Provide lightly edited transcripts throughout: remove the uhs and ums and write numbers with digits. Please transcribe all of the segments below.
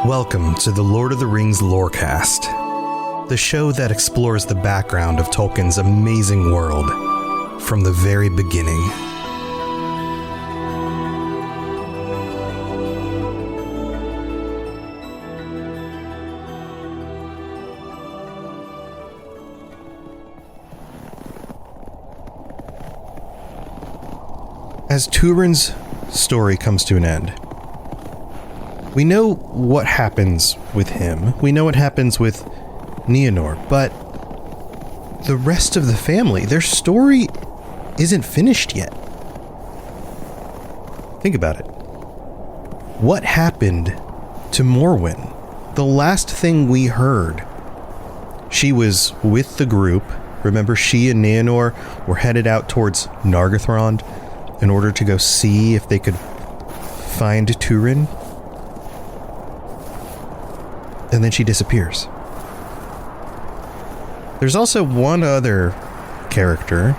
Welcome to the Lord of the Rings Lorecast, the show that explores the background of Tolkien's amazing world from the very beginning. As Turin's story comes to an end, we know what happens with him. We know what happens with Neinor, but the rest of the family, their story isn't finished yet. Think about it. What happened to Morwen? The last thing we heard, she was with the group. Remember, she and Neinor were headed out towards Nargothrond in order to go see if they could find Turin. And then she disappears. There's also one other character,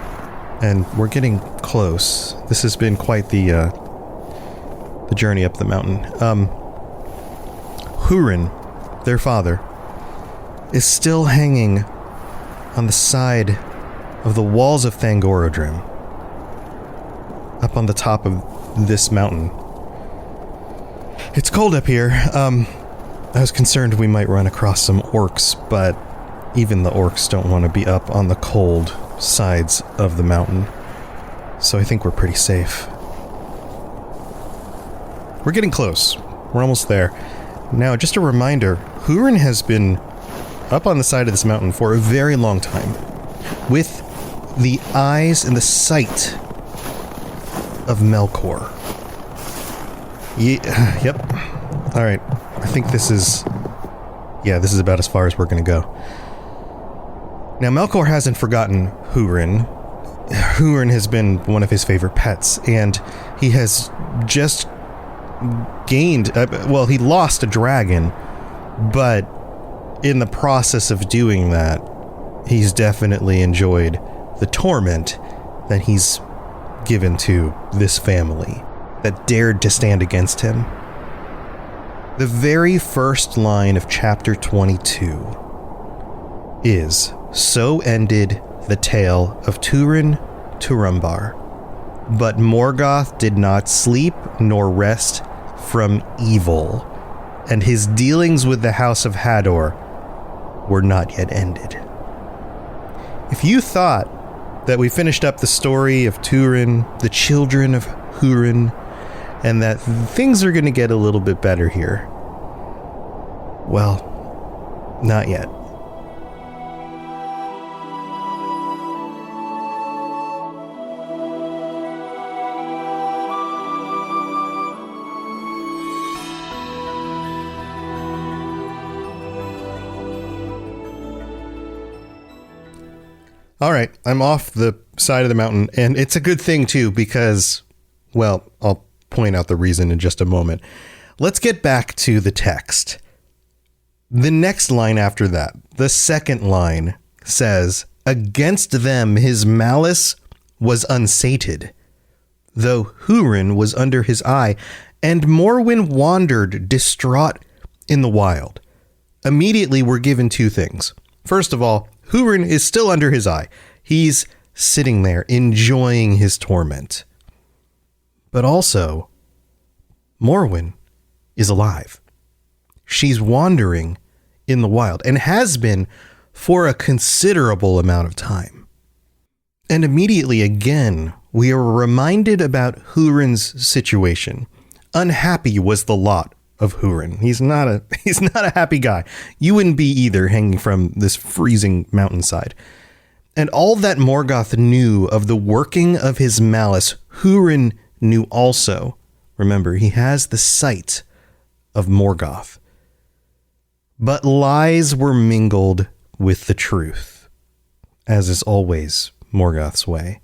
and we're getting close. This has been quite the journey up the mountain. Hurin, their father, is still hanging on the side of the walls of Thangorodrim, up on the top of this mountain. It's cold up here. I was concerned we might run across some orcs, but even the orcs don't want to be up on the cold sides of the mountain. So I think we're pretty safe. We're getting close. We're almost there. Now, just a reminder, Hurin has been up on the side of this mountain for a very long time, with the eyes and the sight of Melkor. Yep. All right. I think this is about as far as we're going to go. Now, Melkor hasn't forgotten Hurin. Hurin has been one of his favorite pets, and he has just gained... he lost a dragon, but in the process of doing that, he's definitely enjoyed the torment that he's given to this family that dared to stand against him. The very first line of chapter 22 is, "So ended the tale of Turin Turambar, but Morgoth did not sleep nor rest from evil, and his dealings with the House of Hador were not yet ended." If you thought that we finished up the story of Turin, the children of Hurin, and that things are going to get a little bit better here, well, not yet. All right, I'm off the side of the mountain, and it's a good thing, too, because, well, I'll point out the reason in just a moment. Let's get back to the text. The next line after that, the second line, says, "Against them his malice was unsated, though Hurin was under his eye, and Morwen wandered distraught in the wild." Immediately, we're given two things. First of all, Hurin is still under his eye. He's sitting there enjoying his torment. But also, Morwen is alive. She's wandering in the wild and has been for a considerable amount of time. And immediately again, we are reminded about Hurin's situation. Unhappy was the lot of Hurin. He's not a happy guy. You wouldn't be either, hanging from this freezing mountainside. And all that Morgoth knew of the working of his malice, Hurin knew also. Remember, he has the sight of Morgoth. But lies were mingled with the truth, as is always Morgoth's way.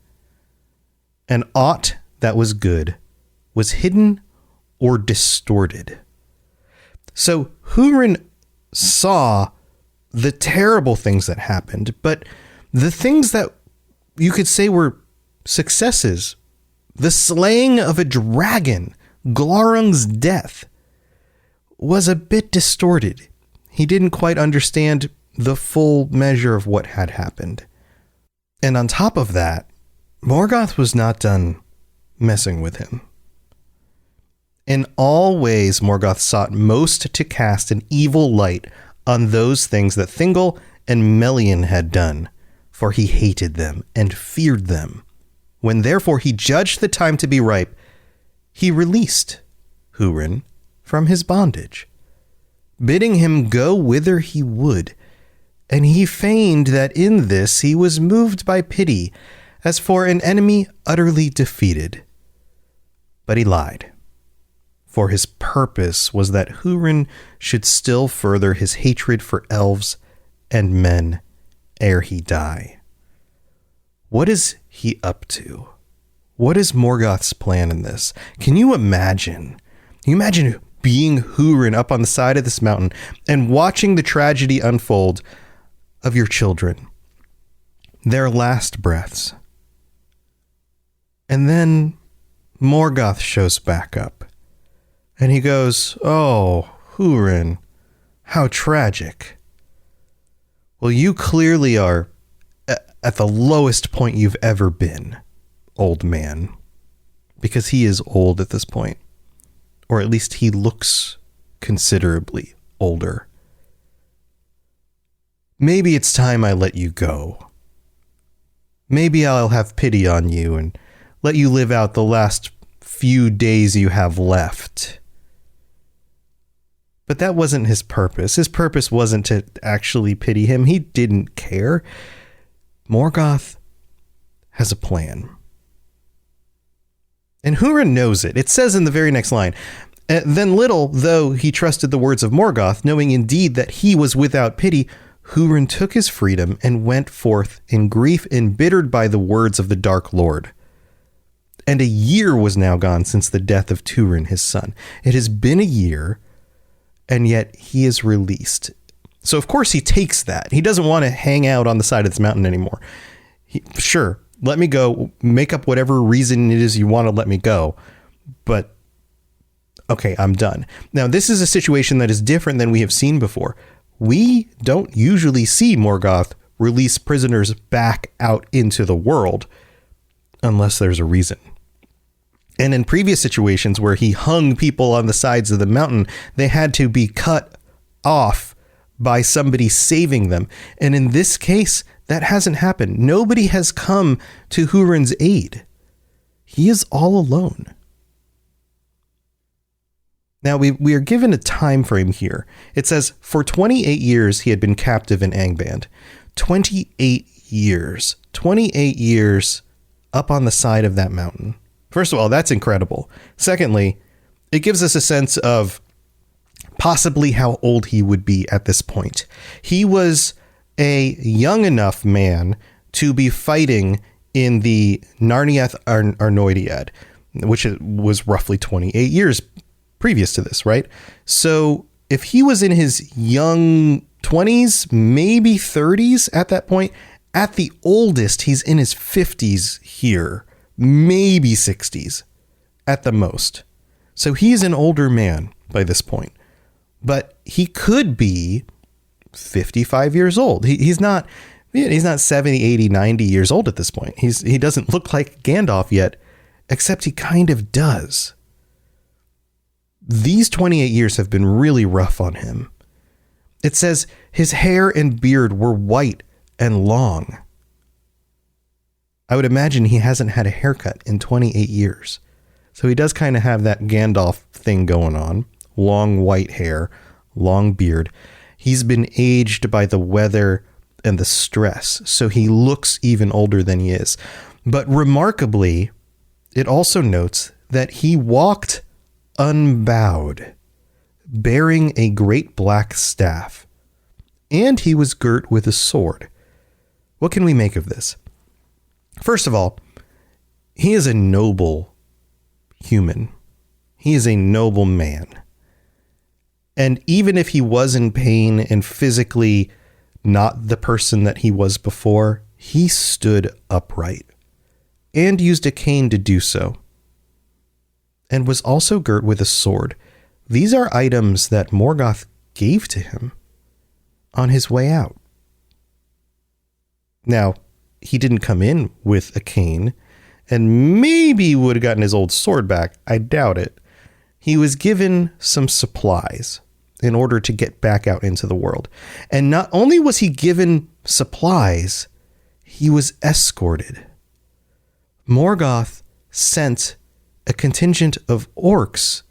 And aught that was good was hidden or distorted. So Hurin saw the terrible things that happened, but the things that you could say were successes, the slaying of a dragon, Glaurung's death, was a bit distorted. He didn't quite understand the full measure of what had happened. And on top of that, Morgoth was not done messing with him. In all ways, Morgoth sought most to cast an evil light on those things that Thingol and Melian had done, for he hated them and feared them. When therefore he judged the time to be ripe, he released Hurin from his bondage, bidding him go whither he would. And he feigned that in this he was moved by pity, as for an enemy utterly defeated. But he lied, for his purpose was that Hurin should still further his hatred for elves and men ere he die. What is he up to? What is Morgoth's plan in this? Can you imagine? Can you imagine being Hurin up on the side of this mountain and watching the tragedy unfold of your children, their last breaths? And then Morgoth shows back up and he goes, "Oh, Hurin, how tragic. Well, you clearly are at the lowest point you've ever been, old man," because he is old at this point, or at least he looks considerably older. "Maybe it's time I let you go. Maybe I'll have pity on you and let you live out the last few days you have left." But that wasn't his purpose. His purpose wasn't to actually pity him. He didn't care. Morgoth has a plan. And Hurin knows it. It says in the very next line, "Then little, though he trusted the words of Morgoth, knowing indeed that he was without pity, Hurin took his freedom and went forth in grief, embittered by the words of the Dark Lord. And a year was now gone since the death of Turin, his son. It has been a year, and yet he is released." So of course he takes that. He doesn't want to hang out on the side of this mountain anymore. Sure, let me go, make up whatever reason it is you want to let me go, but okay, I'm done. Now, this is a situation that is different than we have seen before. We don't usually see Morgoth release prisoners back out into the world unless there's a reason. And in previous situations where he hung people on the sides of the mountain, they had to be cut off by somebody saving them. And in this case, that hasn't happened. Nobody has come to Hurin's aid. He is all alone. Now, we are given a time frame here. It says, for 28 years, he had been captive in Angband. 28 years. 28 years up on the side of that mountain. First of all, that's incredible. Secondly, it gives us a sense of possibly how old he would be at this point. He was a young enough man to be fighting in the Narniath Arnoediad, which was roughly 28 years previous to this, right? So if he was in his young 20s, maybe 30s at that point, at the oldest, he's in his 50s here, maybe 60s at the most. So he's an older man by this point, but he could be 55 years old. He's not 70, 80, 90 years old at this point. He doesn't look like Gandalf yet, except he kind of does. These 28 years have been really rough on him. It says his hair and beard were white and long. I would imagine he hasn't had a haircut in 28 years. So he does kind of have that Gandalf thing going on. Long white hair, long beard. He's been aged by the weather and the stress, so he looks even older than he is. But remarkably, it also notes that he walked unbowed, bearing a great black staff, and he was girt with a sword. What can we make of this? First of all, he is a noble human. He is a noble man. And even if he was in pain and physically not the person that he was before, he stood upright and used a cane to do so, and was also girt with a sword. these are items that Morgoth gave to him on his way out. Now, he didn't come in with a cane, and maybe would have gotten his old sword back. I doubt it. He was given some supplies in order to get back out into the world. And not only was he given supplies, he was escorted. Morgoth sent a contingent of orcs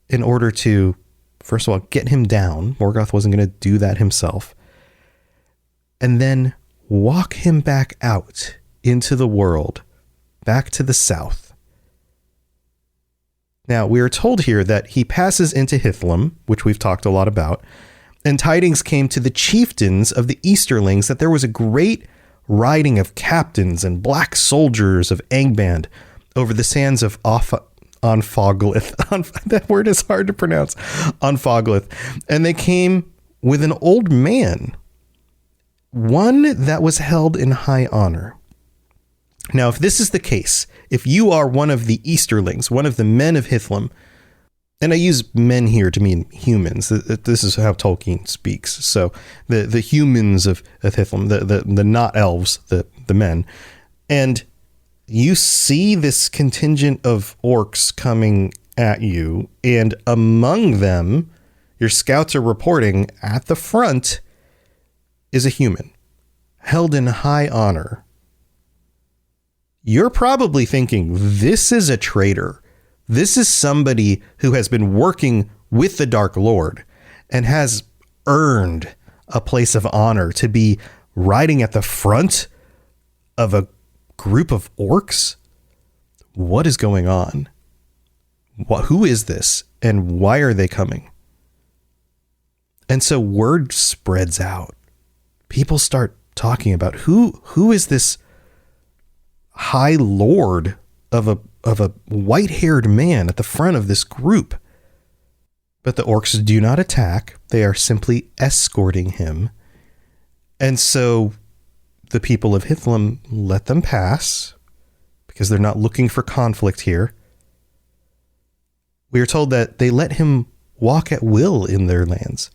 in order to, first of all, get him down. Morgoth wasn't going to do that himself. And then walk him back out into the world, back to the south. Now, we are told here that he passes into Hithlum, which we've talked a lot about, and tidings came to the chieftains of the Easterlings that there was a great riding of captains and black soldiers of Angband over the sands of Onfoglith. That word is hard to pronounce. Onfoglith. And they came with an old man, one that was held in high honor. Now, if this is the case, if you are one of the Easterlings, one of the men of Hithlum, and I use men here to mean humans. This is how Tolkien speaks. So the humans of Hithlum, the not elves, the men. And you see this contingent of orcs coming at you, and among them, your scouts are reporting at the front is a human held in high honor. You're probably thinking, this is a traitor. This is somebody who has been working with the Dark Lord and has earned a place of honor to be riding at the front of a group of orcs. What is going on? Who is this? And why are they coming? And so word spreads out. People start talking about who is this high lord of a white-haired man at the front of this group. But the orcs do not attack. They are simply escorting him. And so the people of Hithlum let them pass because they're not looking for conflict here. We are told that they let him walk at will in their lands,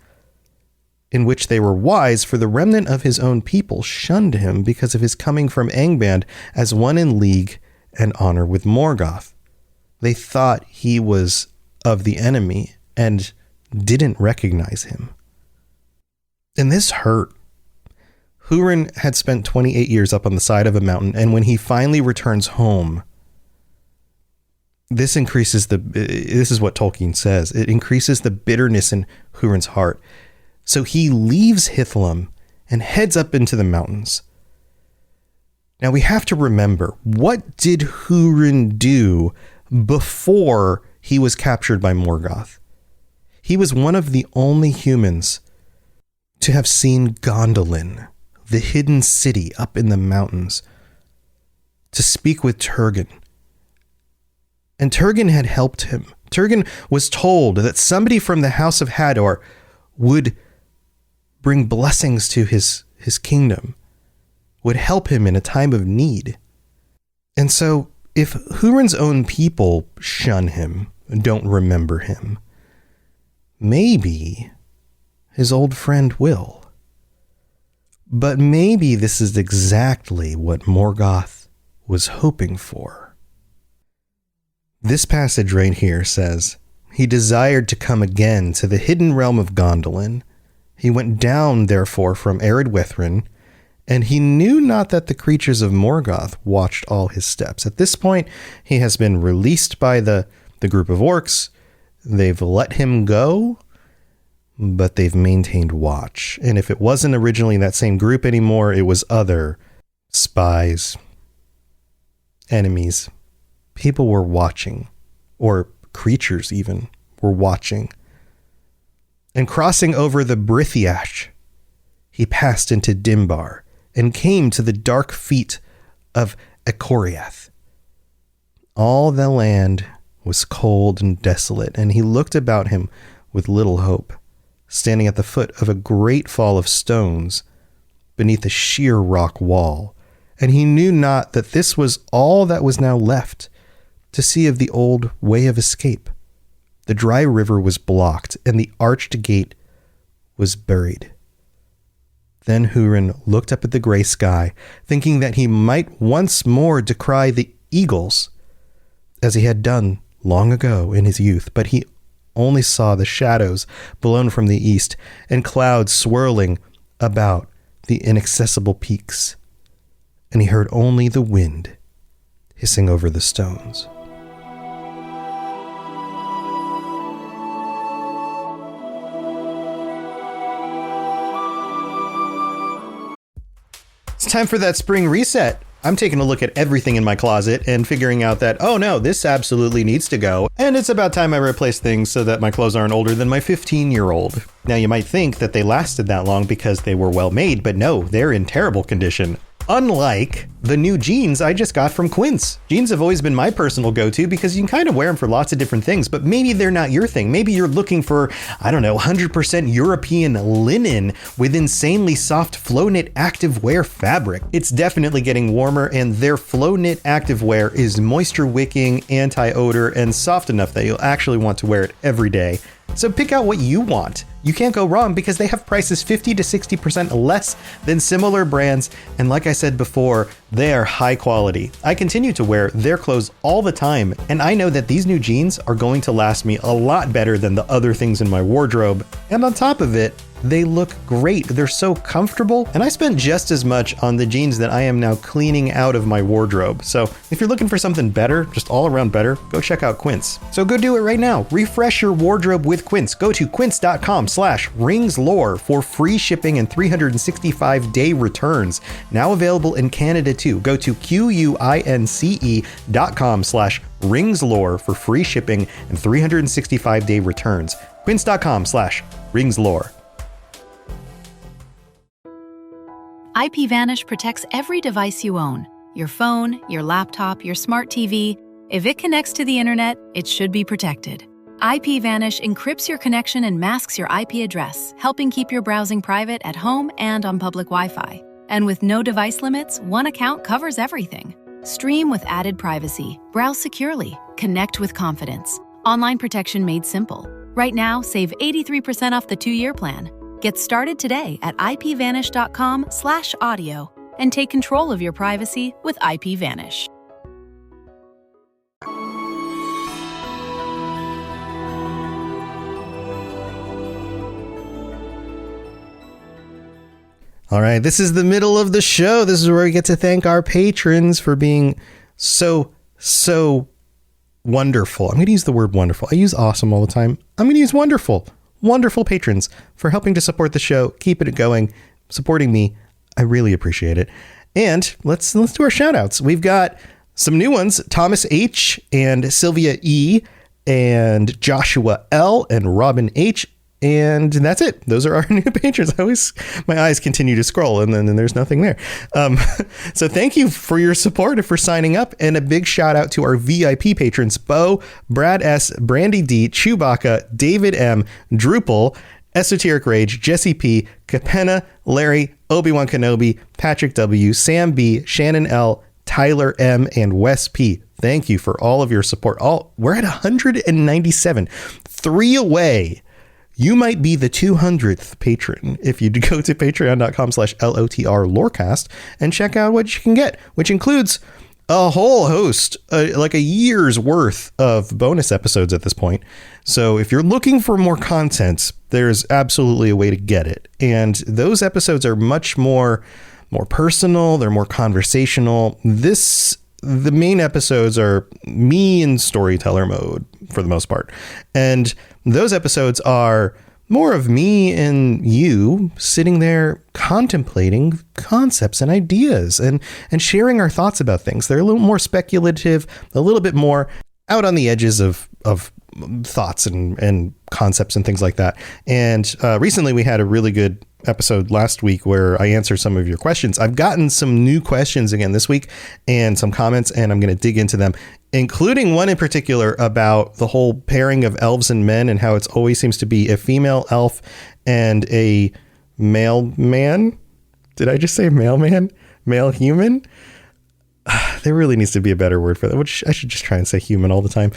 in which they were wise, for the remnant of his own people shunned him because of his coming from Angband as one in league and honor with Morgoth. They thought he was of the enemy and didn't recognize him. And this hurt. Hurin had spent 28 years up on the side of a mountain, and when he finally returns home, this is what Tolkien says, it increases the bitterness in Hurin's heart. So he leaves Hithlum and heads up into the mountains. Now we have to remember, what did Hurin do before he was captured by Morgoth? He was one of the only humans to have seen Gondolin, the hidden city up in the mountains, to speak with Turgon. And Turgon had helped him. Turgon was told that somebody from the House of Hador would bring blessings to his kingdom, would help him in a time of need. And so if Hurin's own people shun him, don't remember him, maybe his old friend will. But maybe this is exactly what Morgoth was hoping for. This passage right here says, he desired to come again to the hidden realm of Gondolin. He went down, therefore, from arid Withrin, and he knew not that the creatures of Morgoth watched all his steps. At this point, he has been released by the group of orcs. They've let him go, but they've maintained watch. And if it wasn't originally that same group anymore, it was other spies, enemies. People were watching, or creatures even were watching. And crossing over the Brithiash, he passed into Dimbar and came to the dark feet of Ecoriath. All the land was cold and desolate, and he looked about him with little hope, standing at the foot of a great fall of stones beneath a sheer rock wall. And he knew not that this was all that was now left to see of the old way of escape. The dry river was blocked, and the arched gate was buried. Then Hurin looked up at the gray sky, thinking that he might once more descry the eagles, as he had done long ago in his youth, but he only saw the shadows blown from the east and clouds swirling about the inaccessible peaks, and he heard only the wind hissing over the stones. It's time for that spring reset. I'm taking a look at everything in my closet and figuring out that, oh no, this absolutely needs to go. And it's about time I replace things so that my clothes aren't older than my 15-year-old. Now you might think that they lasted that long because they were well made, but no, they're in terrible condition. Unlike the new jeans I just got from Quince. Jeans have always been my personal go-to because you can kind of wear them for lots of different things, but maybe they're not your thing. Maybe you're looking for, 100% European linen with insanely soft flow knit activewear fabric. It's definitely getting warmer, and their flow knit activewear is moisture wicking, anti-odor, and soft enough that you'll actually want to wear it every day. So pick out what you want. You can't go wrong because they have prices 50 to 60% less than similar brands. And like I said before, they are high quality. I continue to wear their clothes all the time, and I know that these new jeans are going to last me a lot better than the other things in my wardrobe. And on top of it, they look great. They're so comfortable, and I spent just as much on the jeans that I am now cleaning out of my wardrobe. So if you're looking for something better, just all around better, go check out Quince. So go do it right now. Refresh your wardrobe with Quince. Go to quince.com/ringslore for free shipping and 365-day returns. Now available in Canada too. Go to quince.com/ringslore for free shipping and 365-day returns. Quince.com/ringslore. IPVanish protects every device you own. Your phone, your laptop, your smart TV. If it connects to the internet, it should be protected. IPVanish encrypts your connection and masks your IP address, helping keep your browsing private at home and on public Wi-Fi. And with no device limits, one account covers everything. Stream with added privacy, browse securely, connect with confidence. Online protection made simple. Right now, save 83% off the 2-year plan. Get started today at ipvanish.com/audio and take control of your privacy with IPVanish. All right, this is the middle of the show. This is where we get to thank our patrons for being so wonderful. I'm going to use the word wonderful. I use awesome all the time. I'm going to use wonderful. Wonderful patrons for helping to support the show, keeping it going, supporting me. I really appreciate it. And let's do our shout outs. We've got some new ones, Thomas H. and Sylvia E. and Joshua L. and Robin H. And that's it. Those are our new patrons. My eyes continue to scroll and then there's nothing there. So thank you for your support and for signing up. And a big shout out to our VIP patrons, Bo, Brad S, Brandy D, Chewbacca, David M, Drupal, Esoteric Rage, Jesse P, Capenna, Larry, Obi-Wan Kenobi, Patrick W, Sam B, Shannon L, Tyler M, and Wes P. Thank you for all of your support. We're at 197, 3 away. You might be the 200th patron if you go to patreon.com/LOTR Lorecast and check out what you can get, which includes a whole host, like a year's worth of bonus episodes at this point. So if you're looking for more content, there's absolutely a way to get it. And those episodes are much more personal. They're more conversational. The main episodes are me in storyteller mode for the most part. And those episodes are more of me and you sitting there contemplating concepts and ideas and sharing our thoughts about things. They're a little more speculative, a little bit more out on the edges of thoughts and concepts and things like that. And recently we had a really good episode last week where I answered some of your questions. I've gotten some new questions again this week and some comments, and I'm going to dig into them, including one in particular about the whole pairing of elves and men and how it always seems to be a female elf and a male man. Did I just say male man? Male human? there really needs to be a better word for that, which I should just try and say human all the time.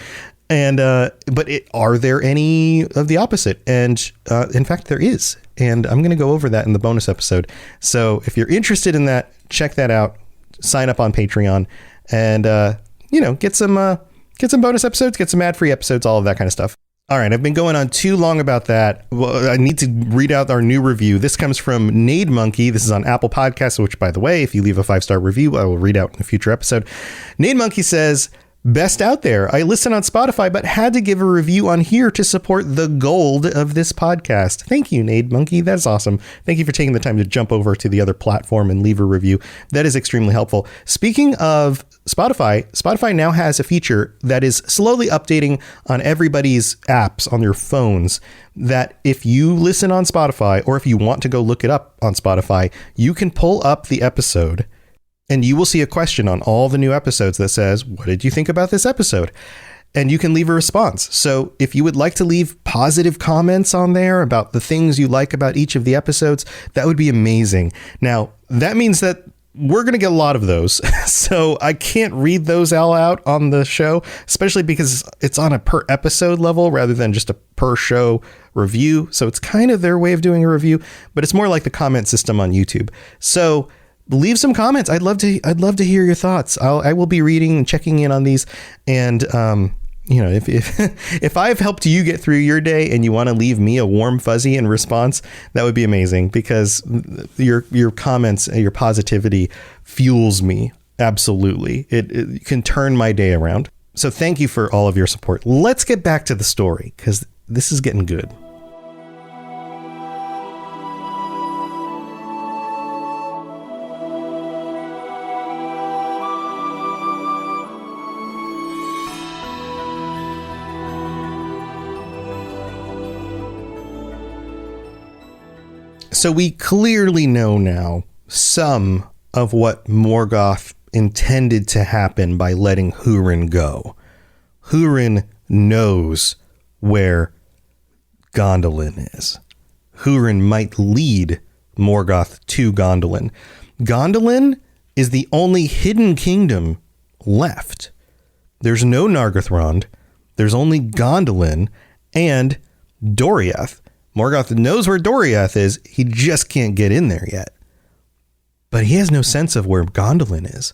And, but are there any of the opposite? And, in fact, there is. And I'm going to go over that in the bonus episode. So if you're interested in that, check that out, sign up on Patreon, and, get some bonus episodes, get some ad-free episodes, all of that kind of stuff. All right, I've been going on too long about that. Well, I need to read out our new review. This comes from Nade Monkey. This is on Apple Podcasts, which, by the way, if you leave a 5-star review, I will read out in a future episode. Nade Monkey says, best out there. I listen on Spotify, but had to give a review on here to support the gold of this podcast. Thank you, Nade Monkey. That's awesome. Thank you for taking the time to jump over to the other platform and leave a review. That is extremely helpful. Speaking of Spotify now has a feature that is slowly updating on everybody's apps on their phones, that if you listen on Spotify, or if you want to go look it up on Spotify, you can pull up the episode and you will see a question on all the new episodes that says, what did you think about this episode? And you can leave a response. So if you would like to leave positive comments on there about the things you like about each of the episodes, that would be amazing. Now, that means that we're going to get a lot of those. So I can't read those all out on the show, especially because it's on a per episode level rather than just a per show review. So it's kind of their way of doing a review, but it's more like the comment system on YouTube. So leave some comments. I'd love to hear your thoughts. I will be reading and checking in on these. And, if I've helped you get through your day and you want to leave me a warm fuzzy in response, that would be amazing, because your comments and your positivity fuels me. Absolutely. It can turn my day around. So thank you for all of your support. Let's get back to the story, because this is getting good. So we clearly know now some of what Morgoth intended to happen by letting Hurin go. Hurin knows where Gondolin is. Hurin might lead Morgoth to Gondolin. Gondolin is the only hidden kingdom left. There's no Nargothrond. There's only Gondolin and Doriath. Morgoth knows where Doriath is. He just can't get in there yet. But he has no sense of where Gondolin is.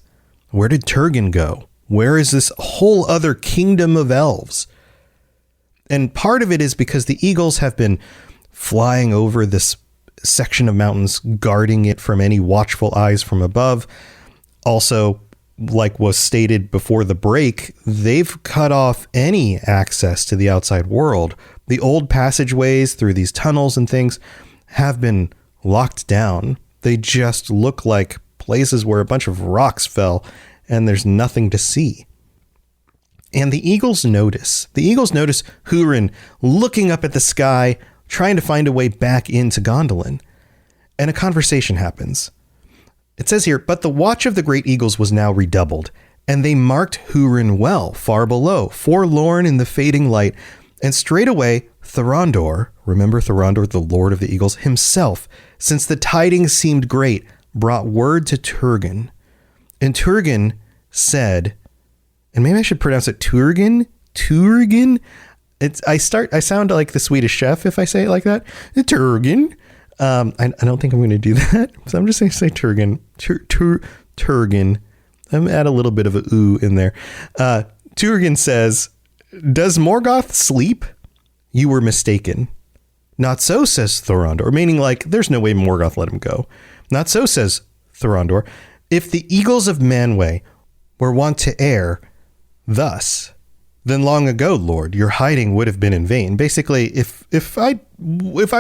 Where did Turgon go? Where is this whole other kingdom of elves? And part of it is because the eagles have been flying over this section of mountains, guarding it from any watchful eyes from above. Also, like was stated before the break, they've cut off any access to the outside world. The old passageways through these tunnels and things have been locked down. They just look like places where a bunch of rocks fell and there's nothing to see. And the eagles notice. The eagles notice Hurin looking up at the sky, trying to find a way back into Gondolin. And a conversation happens. It says here, but the watch of the great eagles was now redoubled, and they marked Hurin well, far below, forlorn in the fading light. And straightway Thorondor, remember Thorondor, the Lord of the Eagles, himself, since the tidings seemed great, brought word to Turgon. And Turgon said, and maybe I should pronounce it Turgon? I sound like the Swedish chef if I say it like that. Turgon. I don't think I'm going to do that. So I'm just going to say Turgon. Turgon. I'm add a little bit of a ooh in there. Turgon says, does Morgoth sleep? You were mistaken. Not so, says Thorondor, meaning like there's no way Morgoth let him go. Not so, says Thorondor. If the eagles of Manwë were wont to err thus, then long ago, Lord, your hiding would have been in vain. Basically, if I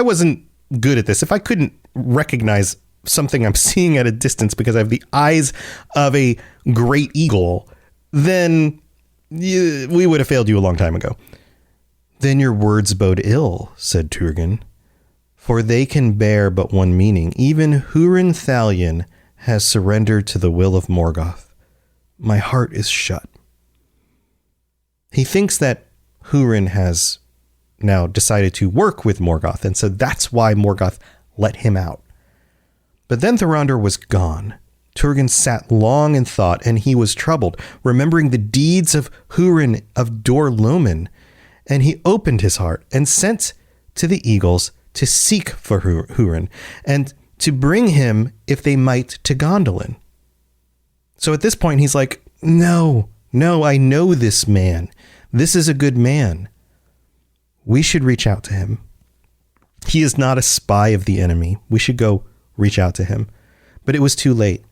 wasn't good at this, if I couldn't recognize something I'm seeing at a distance because I have the eyes of a great eagle, then we would have failed you a long time ago. Then your words bode ill, said Turgon, for they can bear but one meaning. Even Hurin Thalion has surrendered to the will of Morgoth. My heart is shut. He thinks that Hurin has now decided to work with Morgoth, and so that's why Morgoth let him out. But then Thorondor was gone, Turgon sat long in thought, and he was troubled, remembering the deeds of Hurin of Dor Lomin. And he opened his heart and sent to the eagles to seek for Hurin and to bring him, if they might, to Gondolin. So at this point, he's like, no, I know this man. This is a good man. We should reach out to him. He is not a spy of the enemy. We should go reach out to him. But it was too late,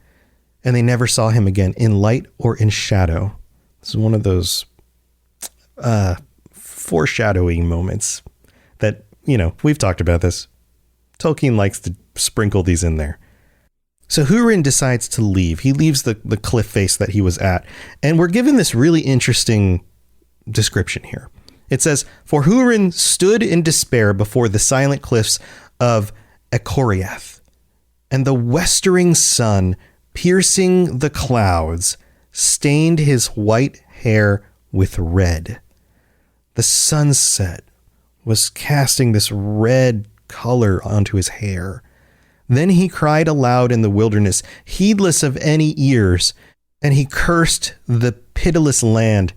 and they never saw him again in light or in shadow. This is one of those foreshadowing moments that, we've talked about this. Tolkien likes to sprinkle these in there. So Hurin decides to leave. He leaves the cliff face that he was at. And we're given this really interesting description here. It says, "For Hurin stood in despair before the silent cliffs of Echoriath, and the westering sun, piercing the clouds, stained his white hair with red. The sunset was casting this red color onto his hair. Then he cried aloud in the wilderness, heedless of any ears, and he cursed the pitiless land.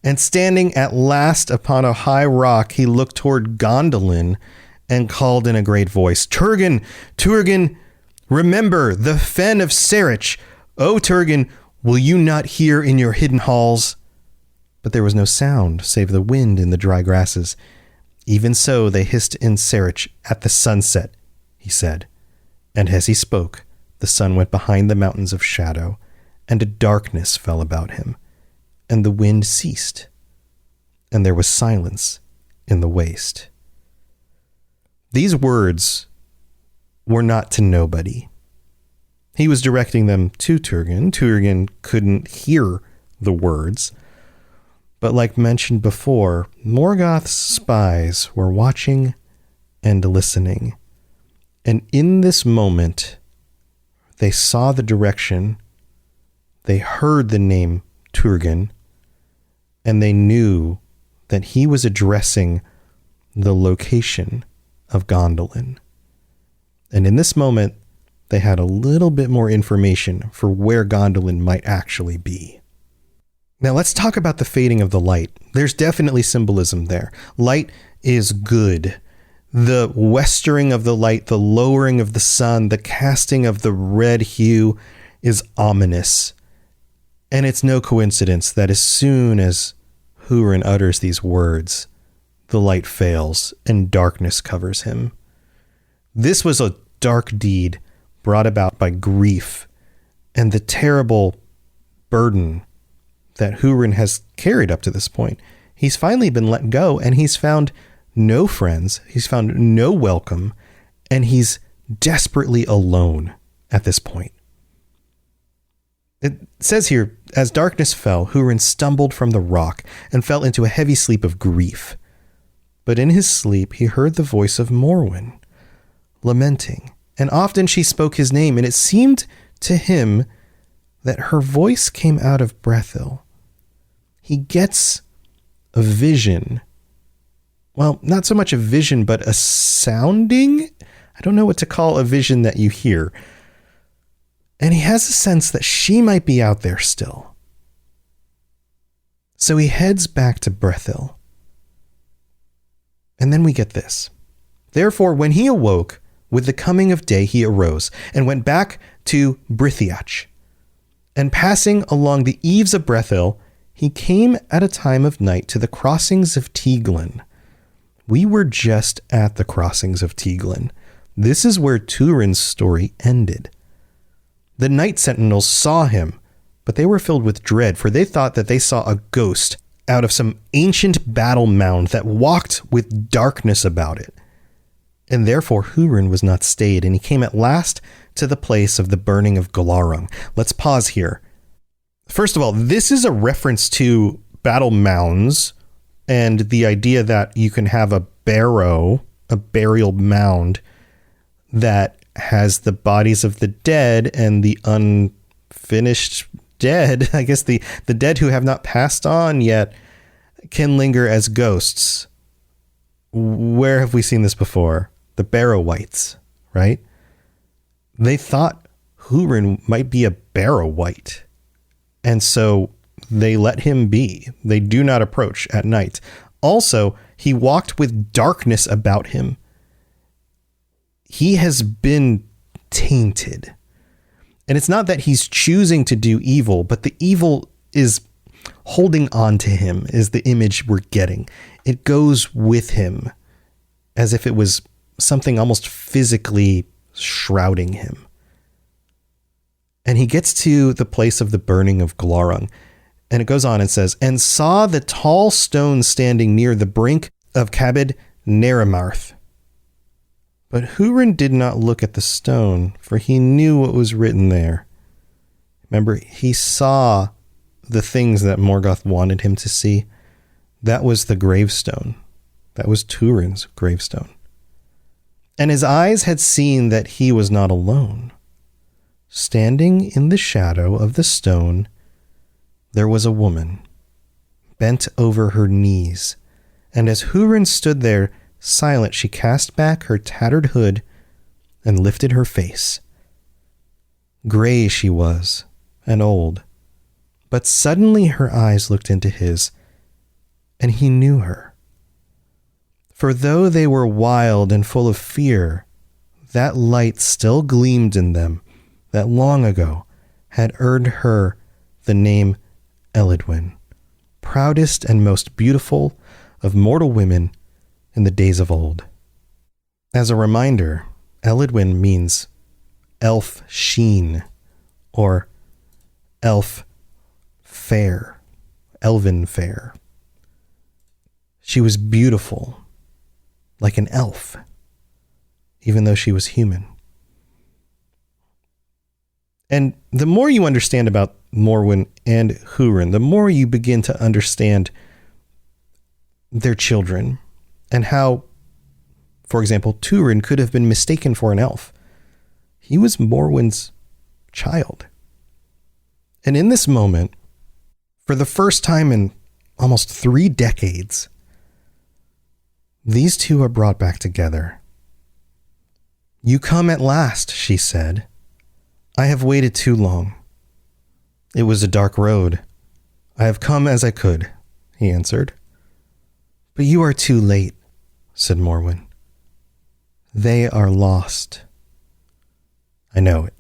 And standing at last upon a high rock, he looked toward Gondolin and called in a great voice, Turgon, Turgon, remember the fen of Serich. O Turgon, will you not hear in your hidden halls?" But there was no sound, save the wind in the dry grasses. "Even so they hissed in Serich at the sunset," he said. And as he spoke, the sun went behind the mountains of shadow, and a darkness fell about him, and the wind ceased, and there was silence in the waste. These words were not to nobody. He was directing them to Turgon. Turgon couldn't hear the words. But like mentioned before, Morgoth's spies were watching and listening. And in this moment, they saw the direction, they heard the name Turgon, and they knew that he was addressing the location of Gondolin. And in this moment, they had a little bit more information for where Gondolin might actually be. Now let's talk about the fading of the light. There's definitely symbolism there. Light is good. The westering of the light, the lowering of the sun, the casting of the red hue is ominous. And it's no coincidence that as soon as Hurin utters these words, the light fails and darkness covers him. This was a dark deed brought about by grief and the terrible burden that Hurin has carried up to this point. He's finally been let go, and he's found no friends, he's found no welcome, and he's desperately alone at this point. It says here, as darkness fell, Hurin stumbled from the rock and fell into a heavy sleep of grief. But in his sleep, he heard the voice of Morwen, lamenting, and often she spoke his name, and it seemed to him that her voice came out of Brethil. He gets a vision. Well, not so much a vision, but a sounding. I don't know what to call a vision that you hear. And he has a sense that she might be out there still. So he heads back to Brethil. And then we get this. Therefore, when he awoke, with the coming of day, he arose and went back to Brithiach. And passing along the eaves of Brethil, he came at a time of night to the crossings of Tieglin. We were just at the crossings of Tieglin. This is where Turin's story ended. The night sentinels saw him, but they were filled with dread, for they thought that they saw a ghost out of some ancient battle mound that walked with darkness about it. And therefore Hurin was not stayed, and he came at last to the place of the burning of Galarung. Let's pause here. First of all, this is a reference to battle mounds and the idea that you can have a barrow, a burial mound that has the bodies of the dead and the unfinished dead. I guess the dead who have not passed on yet can linger as ghosts. Where have we seen this before? The Barrow-wights, right? They thought Hurin might be a Barrow Wight. And so they let him be. They do not approach at night. Also, he walked with darkness about him. He has been tainted. And it's not that he's choosing to do evil, but the evil is holding on to him, is the image we're getting. It goes with him as if it was something almost physically shrouding him. And he gets to the place of the burning of Glorung. And it goes on and says, and saw the tall stone standing near the brink of Cabed Nerimarth. But Hurin did not look at the stone, for he knew what was written there. Remember, he saw the things that Morgoth wanted him to see. That was the gravestone. That was Turin's gravestone. And his eyes had seen that he was not alone. Standing in the shadow of the stone, there was a woman, bent over her knees. And as Hurin stood there, silent, she cast back her tattered hood and lifted her face. Gray she was, and old. But suddenly her eyes looked into his, and he knew her. For though they were wild and full of fear, that light still gleamed in them that long ago had earned her the name Eledwin, proudest and most beautiful of mortal women in the days of old. As a reminder, Eledwin means elf sheen, or elf fair, elven fair. She was beautiful, like an elf, even though she was human. And the more you understand about Morwen and Hurin, the more you begin to understand their children and how, for example, Turin could have been mistaken for an elf. He was Morwen's child. And in this moment, for the first time in almost 3 decades, these two are brought back together. You come at last, she said. I have waited too long. It was a dark road. I have come as I could, he answered. But you are too late, said Morwen. They are lost. I know it,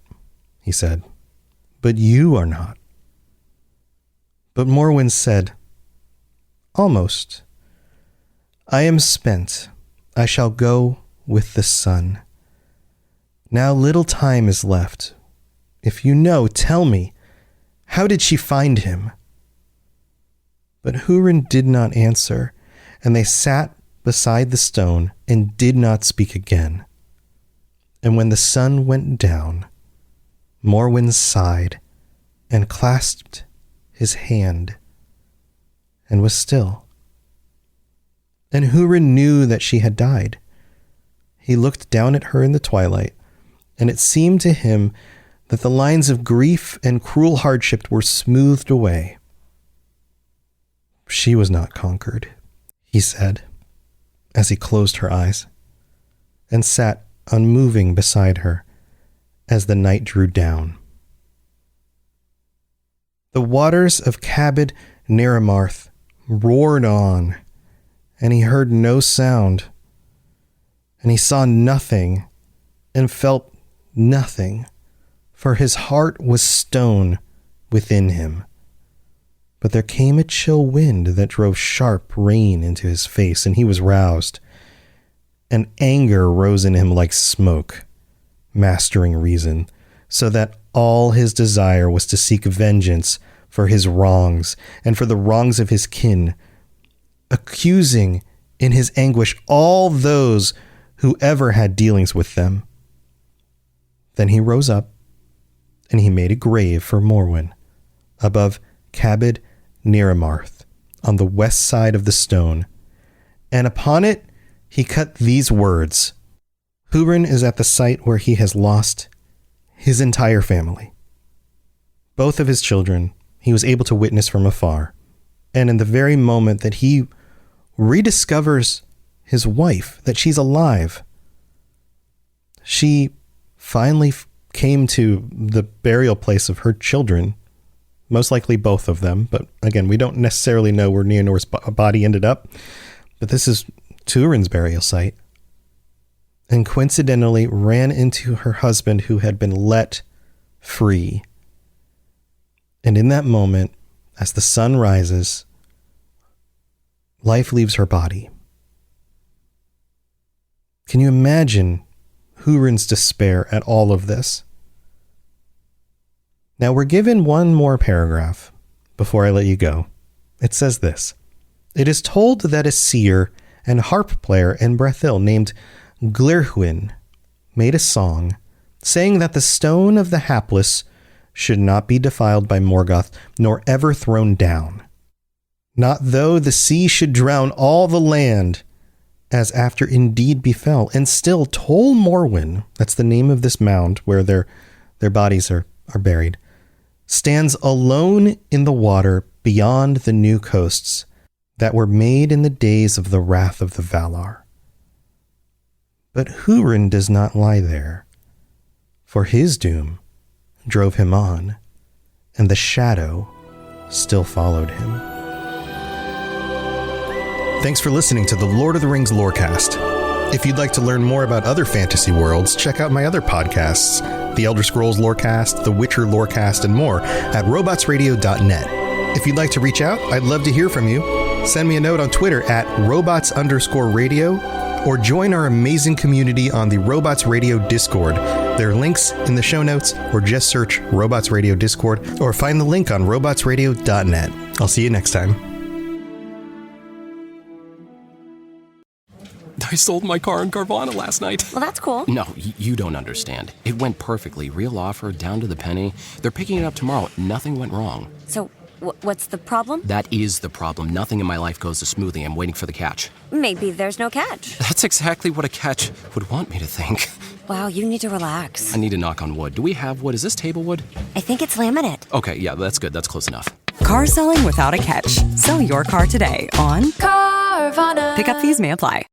he said, but you are not. But Morwen said, almost. I am spent. I shall go with the sun. Now little time is left. If you know, tell me, how did she find him? But Hurin did not answer, and they sat beside the stone and did not speak again. And when the sun went down, Morwen sighed and clasped his hand and was still. And Hurin knew that she had died. He looked down at her in the twilight, and it seemed to him that the lines of grief and cruel hardship were smoothed away. She was not conquered, he said, as he closed her eyes, and sat unmoving beside her as the night drew down. The waters of Cabed Nerimarth roared on, and he heard no sound, and he saw nothing and felt nothing, for his heart was stone within him. But there came a chill wind that drove sharp rain into his face, and he was roused, and anger rose in him like smoke, mastering reason, so that all his desire was to seek vengeance for his wrongs and for the wrongs of his kin, accusing in his anguish all those who ever had dealings with them. Then he rose up, and he made a grave for Morwen above Cabed Nerimarth on the west side of the stone, and upon it he cut these words: Hurin is at the site where he has lost his entire family. Both of his children he was able to witness from afar, and in the very moment that he rediscovers his wife, that she's alive, she finally came to the burial place of her children, most likely both of them. But again, we don't necessarily know where Nianor's body ended up. But this is Turin's burial site. And coincidentally ran into her husband who had been let free. And in that moment, as the sun rises, life leaves her body. Can you imagine Hurin's despair at all of this? Now we're given one more paragraph before I let you go. It says this: "It is told that a seer and harp player in Brethil named Glirhuin made a song saying that the stone of the hapless should not be defiled by Morgoth, nor ever thrown down. Not though the sea should drown all the land, as after indeed befell. And still Tol Morwen," that's the name of this mound where their bodies are buried, "stands alone in the water beyond the new coasts that were made in the days of the wrath of the Valar. But Hurin does not lie there, for his doom drove him on, and the shadow still followed him." Thanks for listening to the Lord of the Rings Lorecast. If you'd like to learn more about other fantasy worlds, check out my other podcasts, The Elder Scrolls Lorecast, The Witcher Lorecast, and more at robotsradio.net. If you'd like to reach out, I'd love to hear from you. Send me a note on Twitter at robots_radio, or join our amazing community on the Robots Radio Discord. There are links in the show notes, or just search Robots Radio Discord, or find the link on robotsradio.net. I'll see you next time. I sold my car in Carvana last night. Well, that's cool. No, you don't understand. It went perfectly. Real offer, down to the penny. They're picking it up tomorrow. Nothing went wrong. So, what's the problem? That is the problem. Nothing in my life goes as smoothly. I'm waiting for the catch. Maybe there's no catch. That's exactly what a catch would want me to think. Wow, you need to relax. I need to knock on wood. Do we have wood? Is this table wood? I think it's laminate. Okay, yeah, that's good. That's close enough. Car selling without a catch. Sell your car today on Carvana. Pickup fees may apply.